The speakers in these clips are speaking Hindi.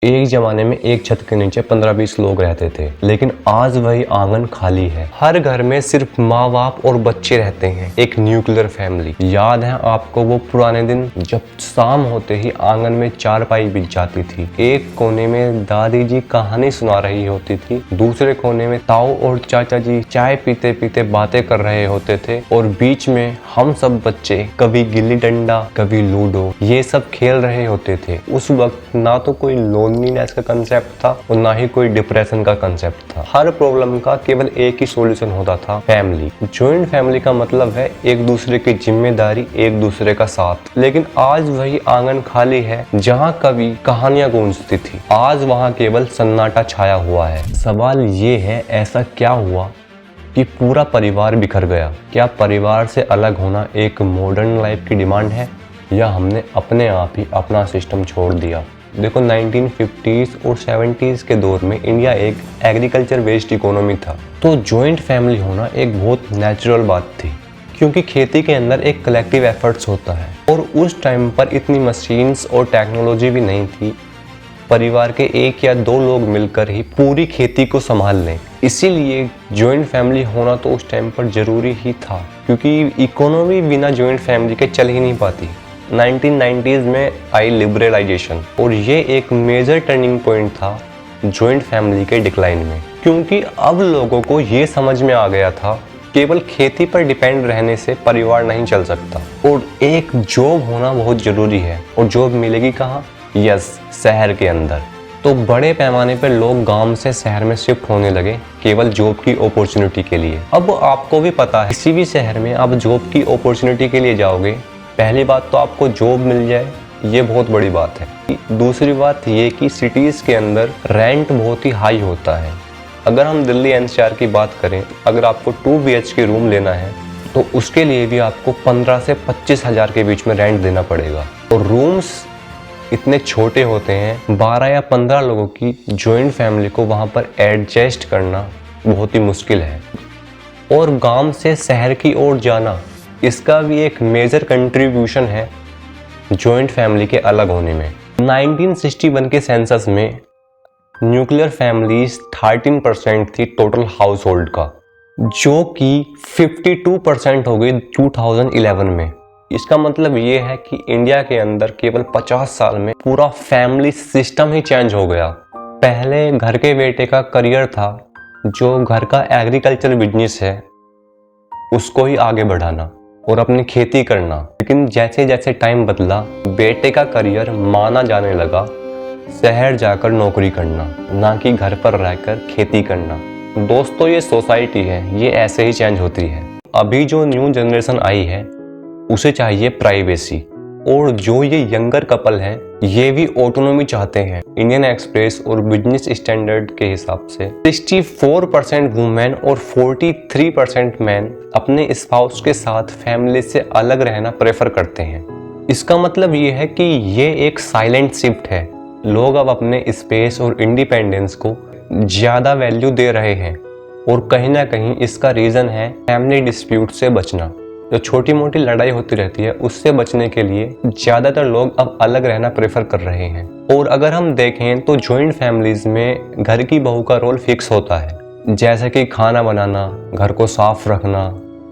एक जमाने में एक छत के नीचे 15-20 लोग रहते थे, लेकिन आज वही आंगन खाली है। हर घर में सिर्फ माँ बाप और बच्चे रहते हैं, एक न्यूक्लियर फैमिली। याद है आपको वो पुराने दिन जब शाम होते ही आंगन में चारपाई बिछ जाती थी। एक कोने में दादी जी कहानी सुना रही होती थी, दूसरे कोने में ताऊ और चाचा जी चाय पीते पीते बातें कर रहे होते थे, और बीच में हम सब बच्चे कभी गिल्ली डंडा, कभी लूडो, ये सब खेल रहे होते थे। उस वक्त ना तो कोई लोनलीनेस का कंसेप्ट था और ना ही कोई डिप्रेशन का कंसेप्ट था। हर प्रॉब्लम का केवल एक ही सॉल्यूशन होता था, फैमिली। जॉइंट फैमिली का मतलब है एक दूसरे की जिम्मेदारी, एक दूसरे का साथ। लेकिन आज वही आंगन खाली है जहाँ कभी कहानियां गूंजती थी, आज वहाँ केवल सन्नाटा छाया हुआ है। सवाल ये है, ऐसा क्या हुआ कि पूरा परिवार बिखर गया? क्या परिवार से अलग होना एक मॉडर्न लाइफ की डिमांड है, या हमने अपने आप ही अपना सिस्टम छोड़ दिया? देखो, 1950s और 70s के दौर में इंडिया एक एग्रीकल्चर बेस्ड इकोनॉमी था, तो जॉइंट फैमिली होना एक बहुत नेचुरल बात थी, क्योंकि खेती के अंदर एक कलेक्टिव एफर्ट्स होता है। और उस टाइम पर इतनी मशीन्स और टेक्नोलॉजी भी नहीं थी, परिवार के एक या दो लोग मिलकर ही पूरी खेती को संभाल लें। इसीलिए जॉइंट फैमिली होना तो उस टाइम पर जरूरी ही था, क्योंकि इकोनॉमी बिना जॉइंट फैमिली के चल ही नहीं पाती। 1990s में आई लिबरलाइजेशन, और ये एक मेजर टर्निंग पॉइंट था जॉइंट फैमिली के डिक्लाइन में, क्योंकि अब लोगों को ये समझ में आ गया था केवल खेती पर डिपेंड रहने से परिवार नहीं चल सकता, और एक जॉब होना बहुत जरूरी है। और जॉब मिलेगी कहाँ? यस, शहर के अंदर। तो बड़े पैमाने पर लोग गांव से शहर में शिफ्ट होने लगे केवल जॉब की अपॉर्चुनिटी के लिए। अब आपको भी पता है, किसी भी शहर में आप जॉब की अपॉर्चुनिटी के लिए जाओगे, पहली बात तो आपको जॉब मिल जाए, ये बहुत बड़ी बात है। दूसरी बात ये कि सिटीज़ के अंदर रेंट बहुत ही हाई होता है। अगर हम दिल्ली एनसीआर की बात करें, अगर आपको 2 BHK रूम लेना है तो उसके लिए भी आपको 15 से 25 हज़ार के बीच में रेंट देना पड़ेगा। और रूम्स इतने छोटे होते हैं, 12 या 15 लोगों की जॉइंट फैमिली को वहाँ पर एडजस्ट करना बहुत ही मुश्किल है। और गांव से शहर की ओर जाना, इसका भी एक मेजर कंट्रीब्यूशन है जॉइंट फैमिली के अलग होने में। 1961 के सेंसस में न्यूक्लियर फैमिलीज 13% थी टोटल हाउस होल्ड का, जो कि 52% हो गई 2011 में। इसका मतलब ये है कि इंडिया के अंदर केवल 50 साल में पूरा फैमिली सिस्टम ही चेंज हो गया। पहले घर के बेटे का करियर था, जो घर का एग्रीकल्चर बिजनेस है उसको ही आगे बढ़ाना और अपनी खेती करना। लेकिन जैसे जैसे टाइम बदला, बेटे का करियर माना जाने लगा शहर जाकर नौकरी करना, ना कि घर पर रहकर खेती करना। दोस्तों, ये सोसाइटी है, ये ऐसे ही चेंज होती है। अभी जो न्यू जनरेशन आई है उसे चाहिए प्राइवेसी, और जो ये यंगर कपल हैं ये भी ऑटोनॉमी चाहते हैं। इंडियन एक्सप्रेस और बिजनेस स्टैंडर्ड के हिसाब से 64% वुमेन और 43% मैन अपने स्पाउस के साथ फैमिली से अलग रहना प्रेफर करते हैं। इसका मतलब ये है कि ये एक साइलेंट शिफ्ट है। लोग अब अपने स्पेस और इंडिपेंडेंस को ज़्यादा वैल्यू दे रहे हैं, और कहीं ना कहीं इसका रीज़न है फैमिली डिस्प्यूट से बचना। जो छोटी मोटी लड़ाई होती रहती है उससे बचने के लिए ज़्यादातर लोग अब अलग रहना प्रेफर कर रहे हैं। और अगर हम देखें तो जॉइंट फैमिलीज में घर की बहू का रोल फिक्स होता है, जैसे कि खाना बनाना, घर को साफ रखना,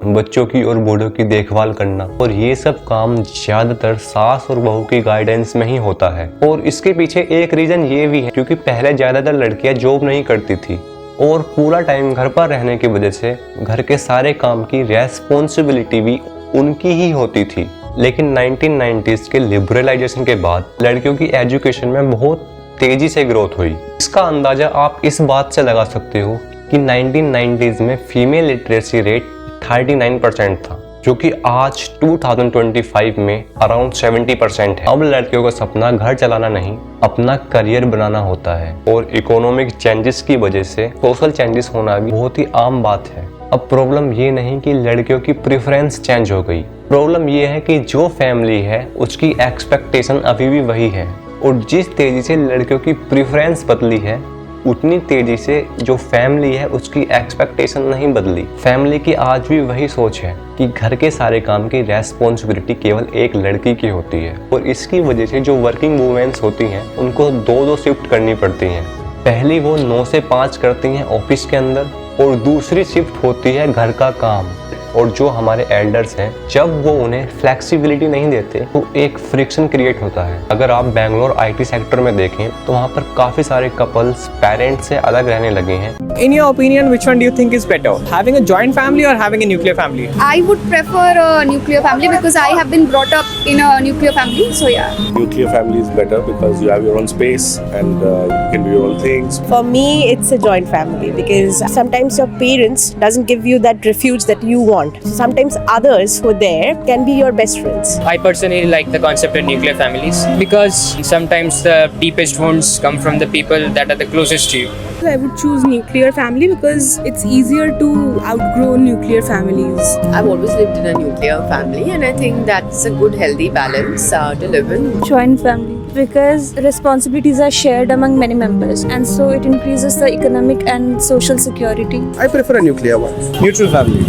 बच्चों की और बूढ़ों की देखभाल करना। और ये सब काम ज़्यादातर सास और बहू की गाइडेंस में ही होता है। और इसके पीछे एक रीज़न ये भी है, क्योंकि पहले ज़्यादातर लड़कियां जॉब नहीं करती थी और पूरा टाइम घर पर रहने की वजह से घर के सारे काम की रेस्पॉन्सिबिलिटी भी उनकी ही होती थी। लेकिन 1990s के लिबरलाइजेशन के बाद लड़कियों की एजुकेशन में बहुत तेजी से ग्रोथ हुई। इसका अंदाजा आप इस बात से लगा सकते हो कि 1990s में फीमेल लिटरेसी रेट 39% था, जो कि आज 2025 में अराउंड 70% है। अब लड़कियों का सपना घर चलाना नहीं, अपना करियर बनाना होता है। और इकोनॉमिक चेंजेस की वजह से सोशल चेंजेस होना भी बहुत ही आम बात है। अब प्रॉब्लम ये नहीं कि लड़कियों की प्रेफरेंस चेंज हो गई, प्रॉब्लम ये है कि जो फैमिली है उसकी एक्सपेक्टेशन अभी भी वही है। और जिस तेजी से लड़कियों की प्रेफरेंस बदली है उतनी तेजी से जो फैमिली है उसकी एक्सपेक्टेशन नहीं बदली। फैमिली की आज भी वही सोच है कि घर के सारे काम की रेस्पॉन्सिबिलिटी केवल एक लड़की की होती है, और इसकी वजह से जो वर्किंग वुमेन्स होती हैं उनको दो शिफ्ट करनी पड़ती हैं। पहली वो 9 से 5 करती हैं ऑफिस के अंदर, और दूसरी शिफ्ट होती है घर का काम। और जो हमारे एल्डर्स हैं, जब वो उन्हें फ्लेक्सिबिलिटी नहीं देते तो एक फ्रिक्शन क्रिएट होता है। अगर आप बैंगलोर आईटी सेक्टर में देखें तो वहाँ पर काफ़ी सारे कपल्स पेरेंट्स से अलग रहने लगे हैं। In your opinion, which one do you think is better? Having a joint family or having a nuclear family? I would prefer a nuclear family because I have been brought up in a nuclear family, so yeah. Nuclear family is better because you have your own space and you can do your own things. For me, it's a joint family because sometimes your parents doesn't give you that refuge that you want. Sometimes others who are there can be your best friends. I personally like the concept of nuclear families because sometimes the deepest wounds come from the people that are the closest to you. I would choose nuclear family because it's easier to outgrow nuclear families. I've always lived in a nuclear family and I think that's a good healthy balance to live in. Joint family because responsibilities are shared among many members and so it increases the economic and social security. I prefer a nuclear one. Neutral family.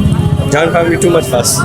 Joint family too much fuss.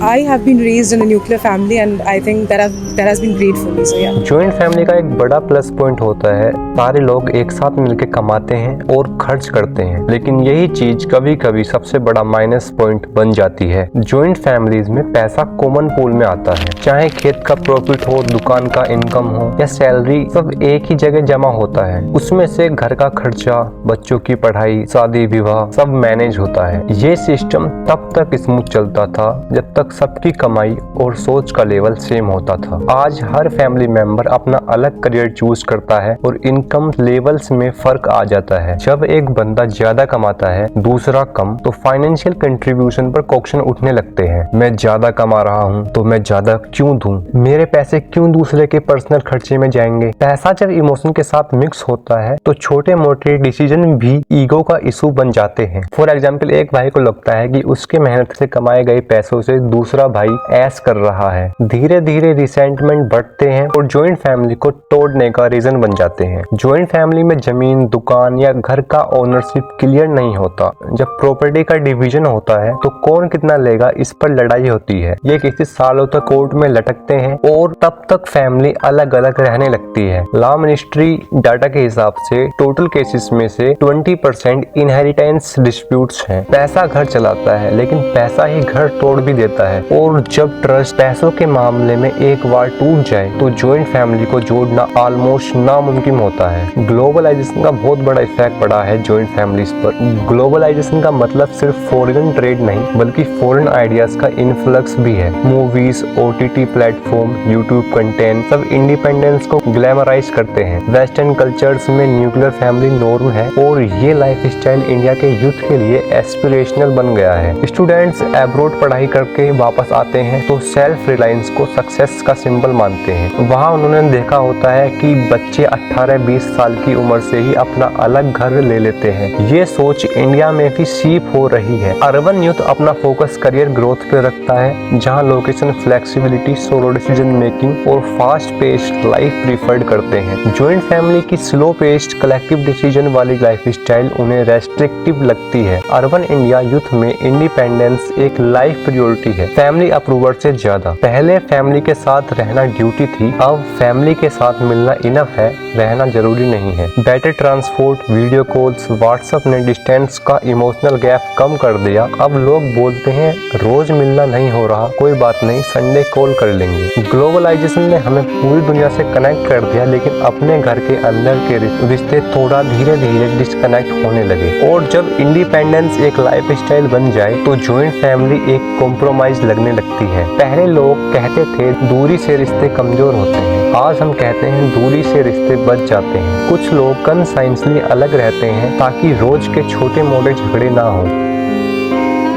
I have been raised in a nuclear family and I think that has been great for me, so yeah. Joint family का एक बड़ा प्लस पॉइंट होता है, सारे लोग एक साथ मिलकर कमाते हैं और खर्च करते हैं, लेकिन यही चीज कभी कभी सबसे बड़ा माइनस पॉइंट बन जाती है। जॉइंट फैमिलीज में पैसा कॉमन पूल में आता है, चाहे खेत का प्रॉफिट हो, दुकान का इनकम हो या सैलरी, सब एक ही जगह जमा होता है। उसमें से घर का खर्चा, बच्चों की पढ़ाई, शादी विवाह सब मैनेज होता है। ये सिस्टम तब तक स्मूथ चलता था जब तक सबकी कमाई और सोच का लेवल सेम होता था। आज हर फैमिली मेंबर अपना अलग करियर चूज करता है और इनकम लेवल्स में फर्क आ जाता है। जब एक बंदा ज्यादा कमाता है, दूसरा कम, तो फाइनेंशियल कंट्रीब्यूशन पर क्वेश्चन उठने लगते हैं। मैं ज्यादा कमा रहा हूँ तो मैं ज्यादा क्यों दूं? मेरे पैसे क्यों दूसरे के पर्सनल खर्चे में जाएंगे? पैसा जब इमोशन के साथ मिक्स होता है तो छोटे मोटे डिसीजन भी ईगो का इशू बन जाते हैं। फॉर एग्जाम्पल, एक भाई को लगता है कि उसके मेहनत से कमाए गए पैसों से दूसरा भाई ऐश कर रहा है। धीरे धीरे रिसेंटमेंट बढ़ते हैं और जॉइंट फैमिली को तोड़ने का रीजन बन जाते हैं। जॉइंट फैमिली में जमीन, दुकान या घर का ओनरशिप क्लियर नहीं होता। जब प्रॉपर्टी का डिवीजन होता है तो कौन कितना लेगा इस पर लड़ाई होती है। ये किसी सालों तक कोर्ट में लटकते हैं और तब तक फैमिली अलग अलग रहने लगती है। लॉ मिनिस्ट्री डाटा के हिसाब से टोटल केसेस में से 20% इनहेरिटेंस डिस्प्यूट्स हैं। पैसा घर चलाता है लेकिन पैसा ही घर तोड़ भी देता है, और जब ट्रस्ट पैसों के मामले में एक बार टूट जाए तो जॉइंट फैमिली को जोड़ना ऑलमोस्ट नामुमकिन होता है। ग्लोबलाइजेशन का बहुत बड़ा इफेक्ट पड़ा है जॉइंट फैमिलीज पर। ग्लोबलाइजेशन का मतलब सिर्फ फॉरेन ट्रेड नहीं बल्कि फॉरेन आइडियाज का इन्फ्लक्स भी है। Movies, OTT platform, YouTube content सब इंडिपेंडेंस को ग्लैमराइज करते हैं। वेस्टर्न कल्चर्स में न्यूक्लियर फैमिली नॉर्म है और ये लाइफ स्टाइल इंडिया के यूथ के लिए एस्पिरेशनल बन गया है। स्टूडेंट्स अब्रॉड पढ़ाई करके वापस आते हैं तो सेल्फ रिलायंस को सक्सेस का सिंबल मानते हैं। वहाँ उन्होंने देखा होता है कि बच्चे 18-20 साल की उम्र से ही अपना अलग घर ले लेते हैं। ये सोच इंडिया में भी सीप हो रही है। अर्बन यूथ अपना फोकस करियर ग्रोथ पे रखता है, जहाँ location flexibility, solo decision making और फास्ट पेस्ड लाइफ प्रीफर्ड करते हैं। जॉइंट फैमिली की स्लो पेस्ड कलेक्टिव डिसीजन वाली लाइफ स्टाइल उन्हें रेस्ट्रिक्टिव लगती है। अर्बन इंडिया यूथ में इंडिपेंडेंस एक लाइफ प्रायोरिटी है, फैमिली अप्रूवल से ज्यादा। पहले फैमिली के साथ रहना ड्यूटी थी, अब फैमिली के साथ मिलना इनफ है, रहना जरूरी नहीं है। Better transport, video calls, WhatsApp ने डिस्टेंस का इमोशनल गैप कम कर दिया। अब लोग बोलते हैं रोज मिलना नहीं हो रहा, कोई बात नहीं, संडे कॉल कर लेंगे। ग्लोबलाइजेशन ने हमें पूरी दुनिया से कनेक्ट कर दिया, लेकिन अपने घर के अंदर के रिश्ते थोड़ा धीरे धीरे डिस्कनेक्ट होने लगे। और जब इंडिपेंडेंस एक लाइफ स्टाइल बन जाए तो जॉइंट फैमिली एक कॉम्प्रोमाइज लगने लगती है। पहले लोग कहते थे दूरी से रिश्ते कमजोर होते हैं, आज हम कहते हैं दूरी से रिश्ते बच जाते हैं। कुछ लोग कॉन्साइंसली अलग रहते हैं ताकि रोज के छोटे मोटे झगड़े ना हो।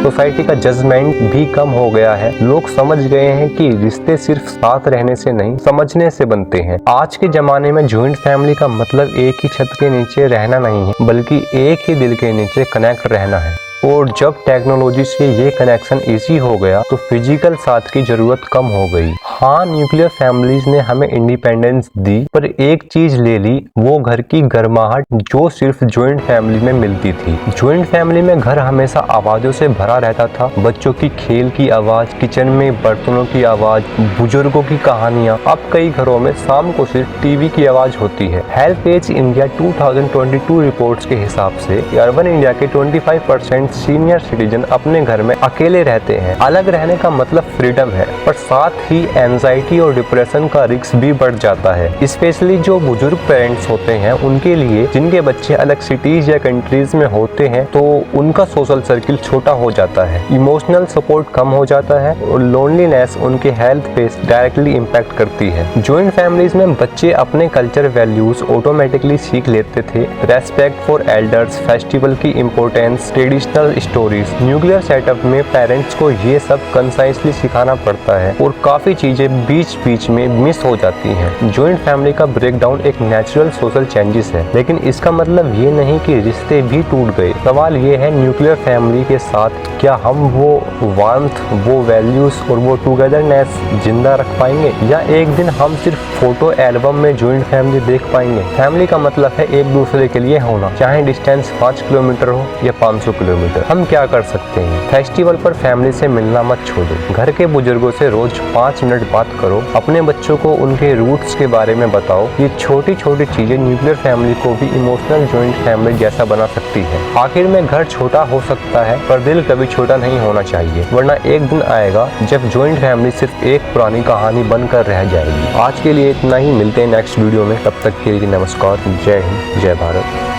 सोसाइटी का जजमेंट भी कम हो गया है। लोग समझ गए हैं कि रिश्ते सिर्फ साथ रहने से नहीं, समझने से बनते हैं। आज के जमाने में जॉइंट फैमिली का मतलब एक ही छत के नीचे रहना नहीं है, बल्कि एक ही दिल के नीचे कनेक्ट रहना है। और जब टेक्नोलॉजी से ये कनेक्शन इजी हो गया तो फिजिकल साथ की जरूरत कम हो गई। हाँ, न्यूक्लियर फैमिलीज ने हमें इंडिपेंडेंस दी, पर एक चीज ले ली, वो घर की गर्माहट जो सिर्फ ज्वाइंट फैमिली में मिलती थी। ज्वाइंट फैमिली में घर हमेशा आवाजों से भरा रहता था। बच्चों की खेल की आवाज, किचन में बर्तनों की आवाज, बुजुर्गों की कहानियां। अब कई घरों में शाम को सिर्फ टीवी की आवाज होती है। हेल्पेज इंडिया 2022 रिपोर्ट्स के हिसाब से अर्बन इंडिया के 25% सीनियर सिटीजन अपने घर में अकेले रहते हैं। अलग रहने का मतलब फ्रीडम है, पर साथ ही एंजाइटी और डिप्रेशन का रिस्क भी बढ़ जाता है। स्पेशली जो बुजुर्ग पेरेंट्स होते हैं उनके लिए, जिनके बच्चे अलग सिटीज या कंट्रीज में होते हैं, तो उनका सोशल सर्किल छोटा हो जाता है, इमोशनल सपोर्ट कम हो जाता है और लोनलीनेस उनके हेल्थ पे डायरेक्टली इम्पैक्ट करती है। ज्वाइंट फैमिलीज में बच्चे अपने कल्चर वैल्यूज ऑटोमेटिकली सीख लेते थे। रेस्पेक्ट फॉर एल्डर्स, फेस्टिवल की importance, traditional stories. Nuclear setup में पेरेंट्स को ये सब कंसाइसली सिखाना पड़ता है और काफी चीजें बीच बीच में मिस हो जाती हैं। ज्वाइंट फैमिली का ब्रेकडाउन एक नेचुरल सोशल चेंजेस है, लेकिन इसका मतलब ये नहीं कि रिश्ते भी टूट गए। सवाल ये है, न्यूक्लियर फैमिली के साथ क्या हम वो वार्मथ, वो वैल्यूज और वो टुगेदरनेस जिंदा रख पाएंगे, या एक दिन हम सिर्फ फोटो एल्बम में ज्वाइंट फैमिली देख पाएंगे। फैमिली का मतलब है एक दूसरे के लिए होना, चाहे डिस्टेंस 5 किलोमीटर हो या 500 किलोमीटर। हम क्या कर सकते हैं? फेस्टिवल पर फैमिली से मिलना मत छोड़ो। घर के बुजुर्गों से रोज 5 मिनट बात करो। अपने बच्चों को उनके रूट्स के बारे में बताओ। ये छोटी छोटी चीजें न्यूक्लियर फैमिली को भी इमोशनल ज्वाइंट फैमिली जैसा बना सकती है। आखिर में घर छोटा हो सकता है, पर दिल कभी छोटा नहीं होना चाहिए, वरना एक दिन आएगा जब ज्वाइंट फैमिली सिर्फ एक पुरानी कहानी बनकर रह जाएगी। आज के लिए इतना ही, मिलते हैं नेक्स्ट वीडियो में। तब तक के लिए नमस्कार, जय हिंद, जय भारत।